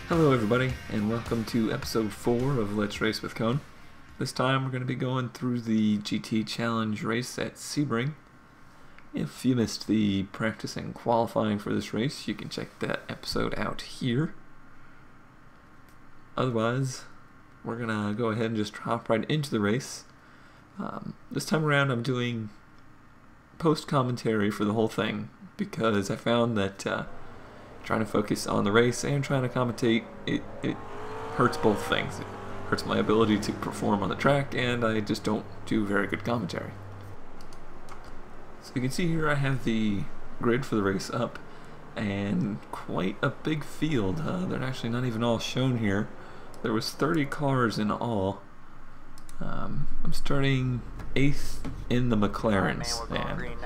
Hello everybody, and welcome to episode 4 of Let's Race with Cone. This time we're going to be going through the GT Challenge race at Sebring. If you missed the practice and qualifying for this race, you can check that episode out here. Otherwise, we're going to go ahead and just hop right into the race. This time around I'm doing post-commentary for the whole thing, because I found that trying to focus on the race and trying to commentate, it hurts both things. It hurts my ability to perform on the track, and I just don't do very good commentary. So you can see here I have the grid for the race up, and quite a big field. They're actually not even all shown here. There was 30 cars in all. I'm starting 8th in the McLarens, and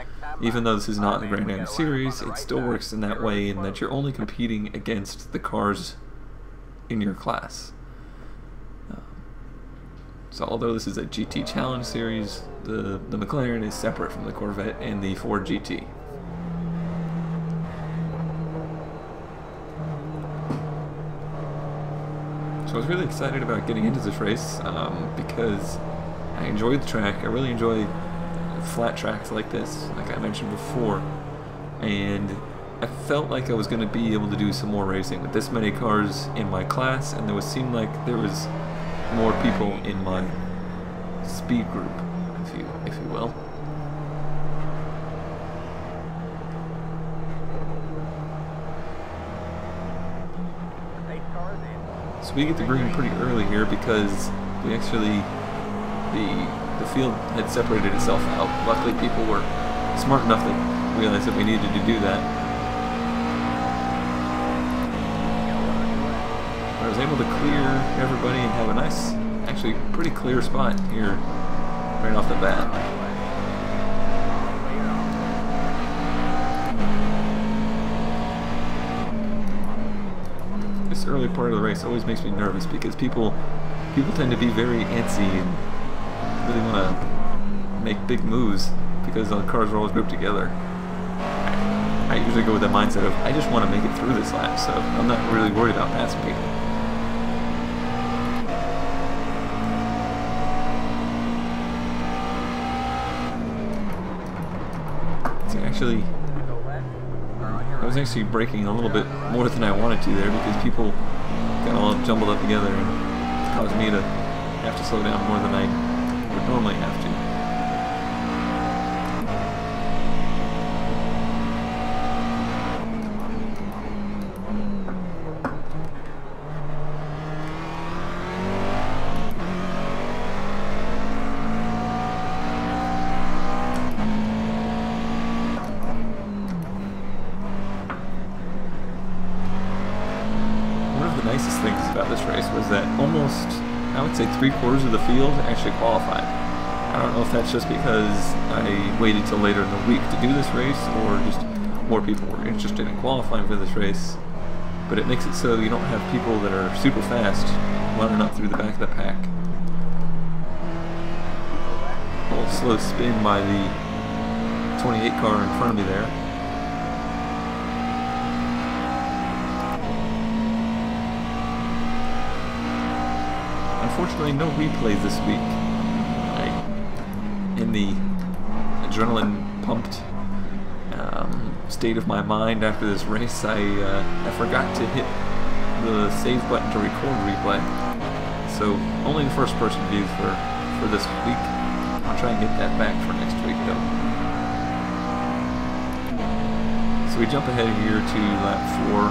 even though this is not the Grand Am Series, it still works in that way in that you're only competing against the cars in your class. So although this is a GT Challenge Series, the McLaren is separate from the Corvette and the Ford GT. So I was really excited about getting into this race because I enjoyed the track. I really enjoy flat tracks like this, like I mentioned before, and I felt like I was going to be able to do some more racing with this many cars in my class, and seemed like there was more people in my speed group, if you will. So we get the green pretty early here because we actually, the field had separated itself out. Luckily people were smart enough to realize that we needed to do that. But I was able to clear everybody and have a nice, actually pretty clear spot here right off the bat. This early part of the race always makes me nervous because people tend to be very antsy and really want to make big moves because the cars are always grouped together. I usually go with that mindset of I just want to make it through this lap, so I'm not really worried about passing people. So I was actually braking a little bit more than I wanted to there because people got all jumbled up together and caused me to have to slow down more than I would normally have to. The nicest things about this race was that almost, I would say, 3/4 of the field actually qualified. I don't know if that's just because I waited till later in the week to do this race, or just more people were interested in qualifying for this race, but it makes it so you don't have people that are super fast running up through the back of the pack. A little slow spin by the 28 car in front of me there. Unfortunately, no replays this week. In the adrenaline-pumped state of my mind after this race, I forgot to hit the save button to record replay. So only the first person views for this week. I'll try and get that back for next week, though. So we jump ahead here to lap 4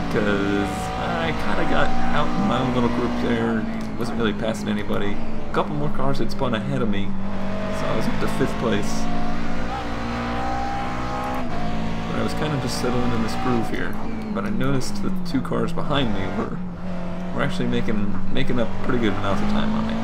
because I kind of got out in my own little group there, wasn't really passing anybody. A couple more cars had spun ahead of me, so I was up to 5th place. But I was kind of just settling in this groove here. But I noticed the 2 cars behind me were actually making up pretty good amounts of time on me.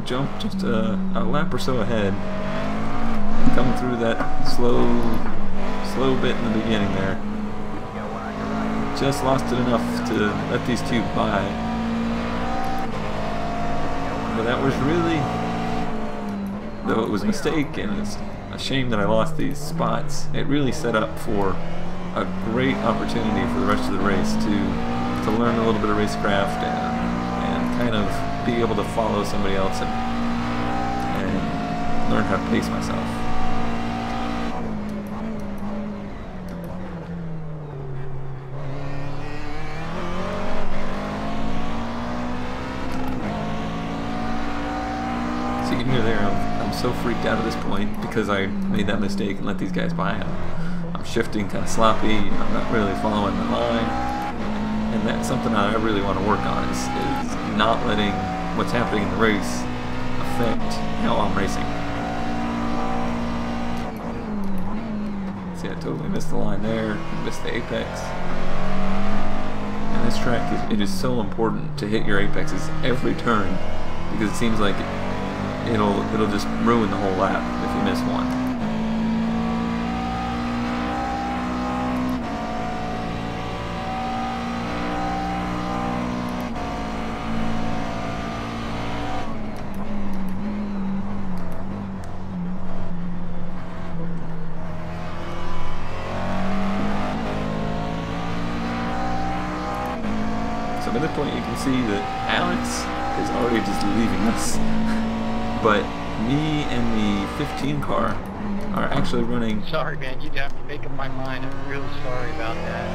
jump just a lap or so ahead. Coming through that slow bit in the beginning there. Just lost it enough to let these two by. But that was really, though it was a mistake and it's a shame that I lost these spots, it really set up for a great opportunity for the rest of the race to learn a little bit of racecraft and kind of be able to follow somebody else and learn how to pace myself. So you can hear there, I'm so freaked out at this point because I made that mistake and let these guys by. I'm shifting kind of sloppy, I'm not really following the line, and that's something that I really want to work on is not letting what's happening in the race affect how I'm racing. See, I totally missed the line there, missed the apex. And this track, it is so important to hit your apexes every turn because it seems like it'll just ruin the whole lap if you miss one. So at this point you can see that Alex is already just leaving us. But me and the 15 car are actually running... Sorry man, you'd have to make up my mind. I'm really sorry about that.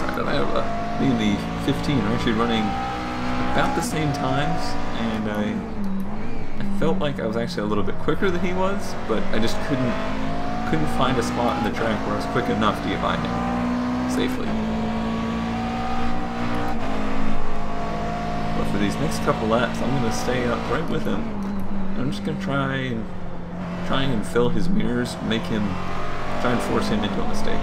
Sorry about that. Me and the 15 are actually running about the same times, and I felt like I was actually a little bit quicker than he was, but I just couldn't find a spot in the track where I was quick enough to get by him safely. For these next couple laps, I'm going to stay up right with him. I'm just going to try and fill his mirrors, try and force him into a mistake.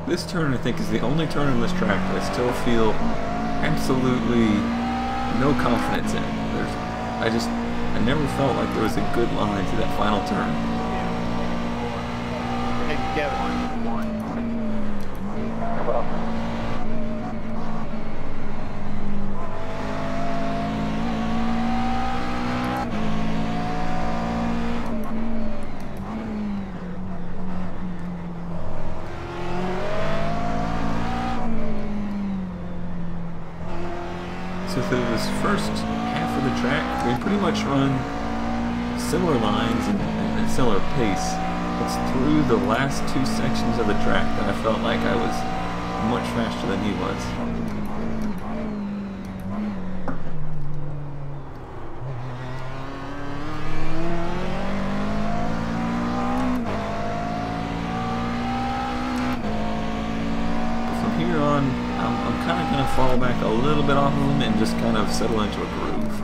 This turn, I think, is the only turn on this track that I still feel absolutely no confidence in. I never felt like there was a good line to that final turn. Hey, get one. Well. So through this first half of the track, we pretty much run similar lines and a similar pace. It's through the last two sections of the track that I felt like I was much faster than he was. But from here on, I'm kind of going to fall back a little bit off of him and just kind of settle into a groove.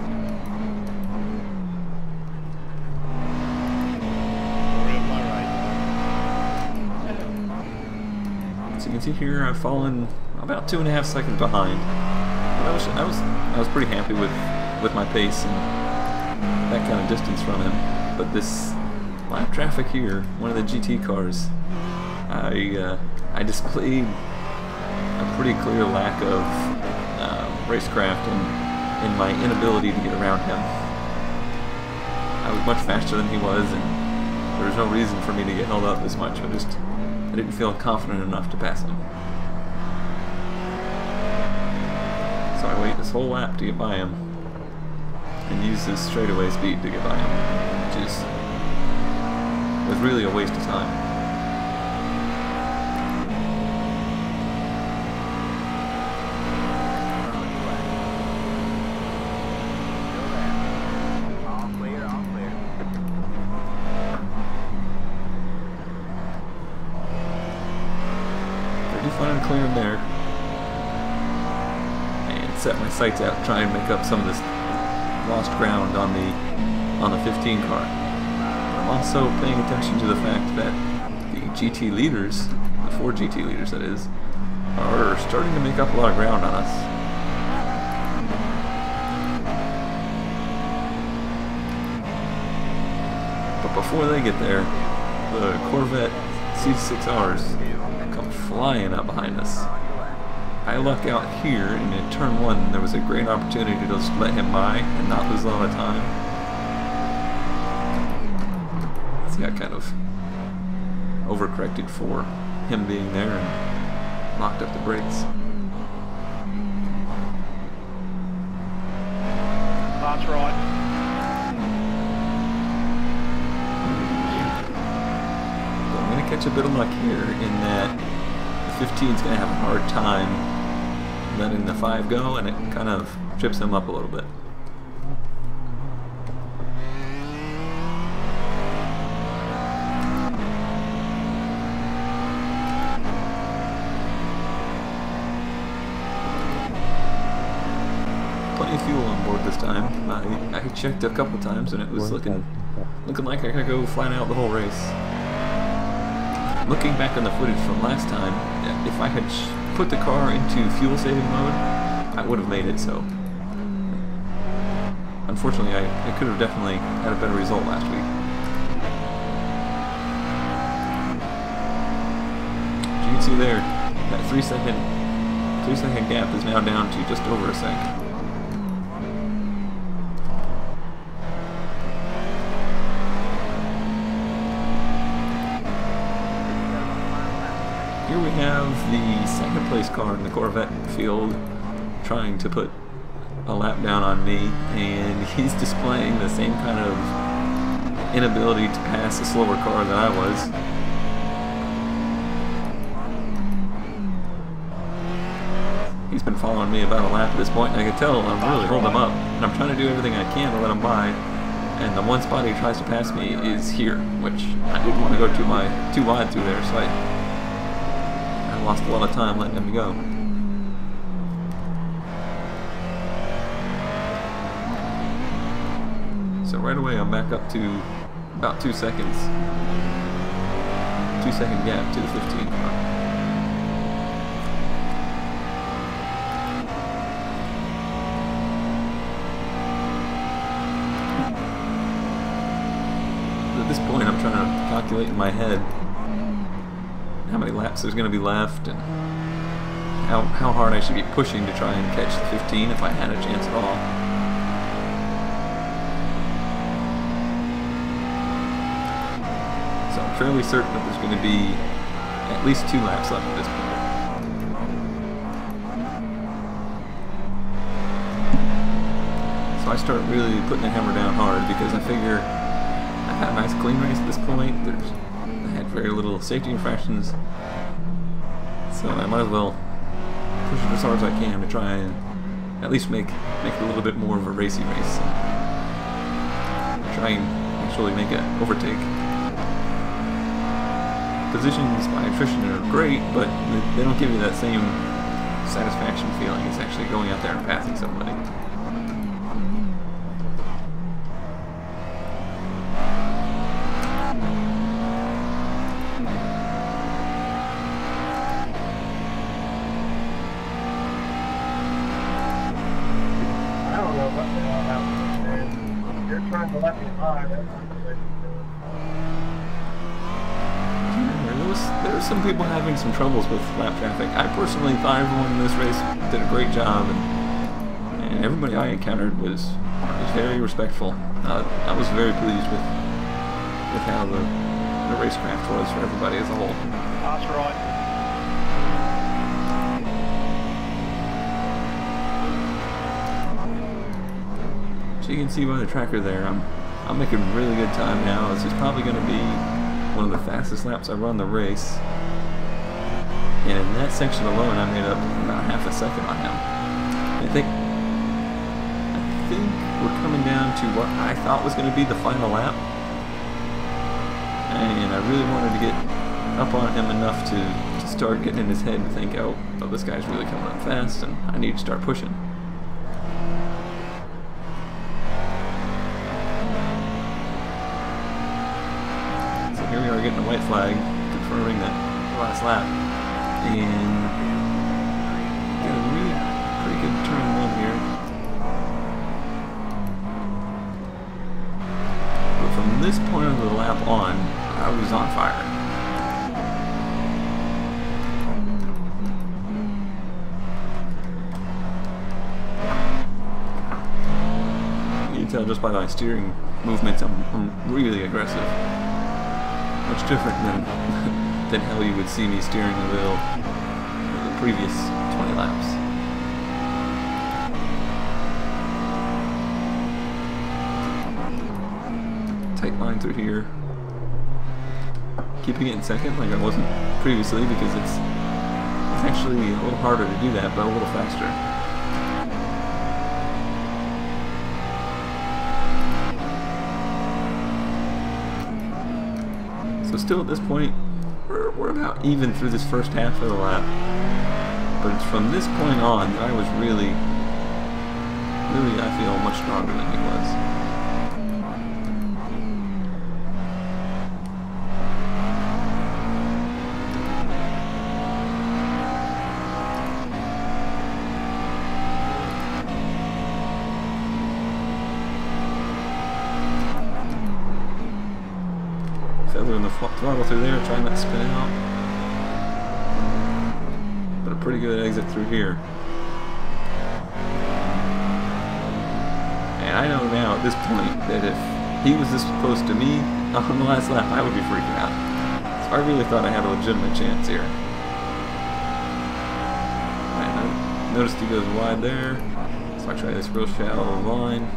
So you can see here I've fallen about 2.5 seconds behind. But I was pretty happy with my pace and that kind of distance from him. But this lap traffic here, one of the GT cars, I displayed a pretty clear lack of racecraft and in my inability to get around him. I was much faster than he was, and there was no reason for me to get held up this much. I didn't feel confident enough to pass him. So I wait this whole lap to get by him and use this straightaway speed to get by him, which was really a waste of time. finally clear him there. And set my sights out, try and make up some of this lost ground on the 15 car. I'm also paying attention to the fact that the GT leaders, the 4 GT leaders that is, are starting to make up a lot of ground on us. But before they get there, the Corvette C6Rs come flying up behind us. I luck out here, and in turn 1 there was a great opportunity to just let him by and not lose a lot of time. See, I kind of overcorrected for him being there and locked up the brakes. That's right. So I'm going to catch a bit of luck here in that the 15's going to have a hard time letting the 5 go, and it kind of trips him up a little bit. Plenty of fuel on board this time. I checked a couple times and it was looking like I could go flat out the whole race. Looking back on the footage from last time, if I had put the car into fuel saving mode, I would have made it. So unfortunately I could have definitely had a better result last week. As you can see there, that 3 second gap is now down to just over a sec. Here we have the second place car in the Corvette field trying to put a lap down on me, and he's displaying the same kind of inability to pass a slower car that I was. He's been following me about a lap at this point, and I can tell I'm really holding him up, and I'm trying to do everything I can to let him by, and the one spot he tries to pass me is here, which I didn't want to go too wide through there, so I lost a lot of time letting him go. So right away I'm back up to about 2 seconds. 2 second gap to the 15 car. At this point I'm trying to calculate in my head how many laps there's going to be left, and how hard I should be pushing to try and catch the 15 if I had a chance at all. So I'm fairly certain that there's going to be at least 2 laps left at this point. So I start really putting the hammer down hard because I figure I've had a nice clean race at this point. I had very little safety infractions, so I might as well push it as hard as I can to try and at least make it a little bit more of a racy race. Try and actually make an overtake. Positions by attrition are great, but they don't give you that same satisfaction feeling as actually going out there and passing somebody. There were some people having some troubles with lap traffic. I personally thought everyone in this race did a great job, and everybody I encountered was very respectful. I was very pleased with how the racecraft was for everybody as a whole. That's right. So you can see by the tracker there, I'm making really good time now. This is probably going to be one of the fastest laps I run the race. And in that section alone, I made up about half a second on him. I think we're coming down to what I thought was going to be the final lap. And I really wanted to get up on him enough to start getting in his head and think, oh, this guy's really coming up fast, and I need to start pushing. So here we are getting a white flag, confirming that last lap, and got a really pretty good turn one here. But from this point of the lap on, I was on fire. You can tell just by my steering movements, I'm really aggressive. Much different than how you would see me steering the wheel for the previous 20 laps. Tight line through here. Keeping it in second like I wasn't previously, because it's actually a little harder to do that, but a little faster. So still at this point, we're about even through this first half of the lap. But it's from this point on that I was really, I feel much stronger than he was. Feathering the throttle through there, trying not to spin out. But a pretty good exit through here. And I know now at this point that if he was this close to me on the last lap, I would be freaking out. So I really thought I had a legitimate chance here. And I noticed he goes wide there, so I try this real shallow line.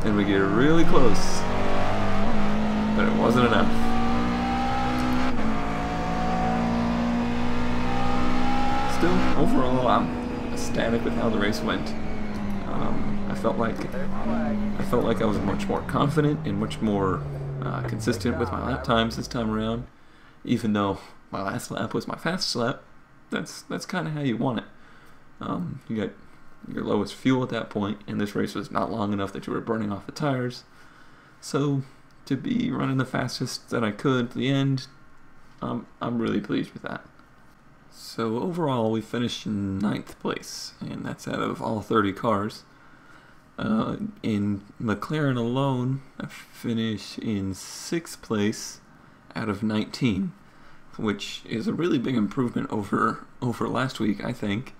And we get really close. But it wasn't enough. Still, overall, I'm ecstatic with how the race went. I felt like I was much more confident and much more consistent with my lap times this time around. Even though my last lap was my fastest lap, that's kind of how you want it. You got your lowest fuel at that point, and this race was not long enough that you were burning off the tires. So to be running the fastest that I could at the end, I'm really pleased with that. So overall, we finished in 9th place, and that's out of all 30 cars. In McLaren alone, I finished in 6th place out of 19, which is a really big improvement over last week, I think.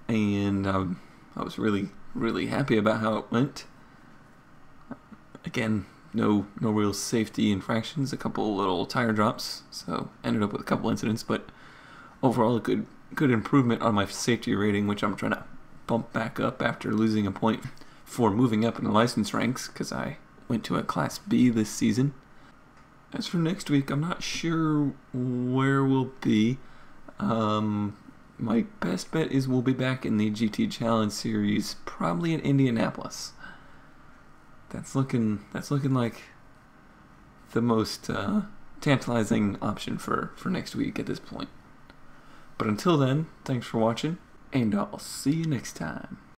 And I was really happy about how it went. Again, no real safety infractions, a couple little tire drops, so ended up with a couple incidents, but overall a good improvement on my safety rating, which I'm trying to bump back up after losing a point for moving up in the license ranks, because I went to a Class B this season. As for next week, I'm not sure where we'll be. My best bet is we'll be back in the GT Challenge Series, probably in Indianapolis. That's looking like the most tantalizing option for next week at this point. But until then, thanks for watching, and I'll see you next time.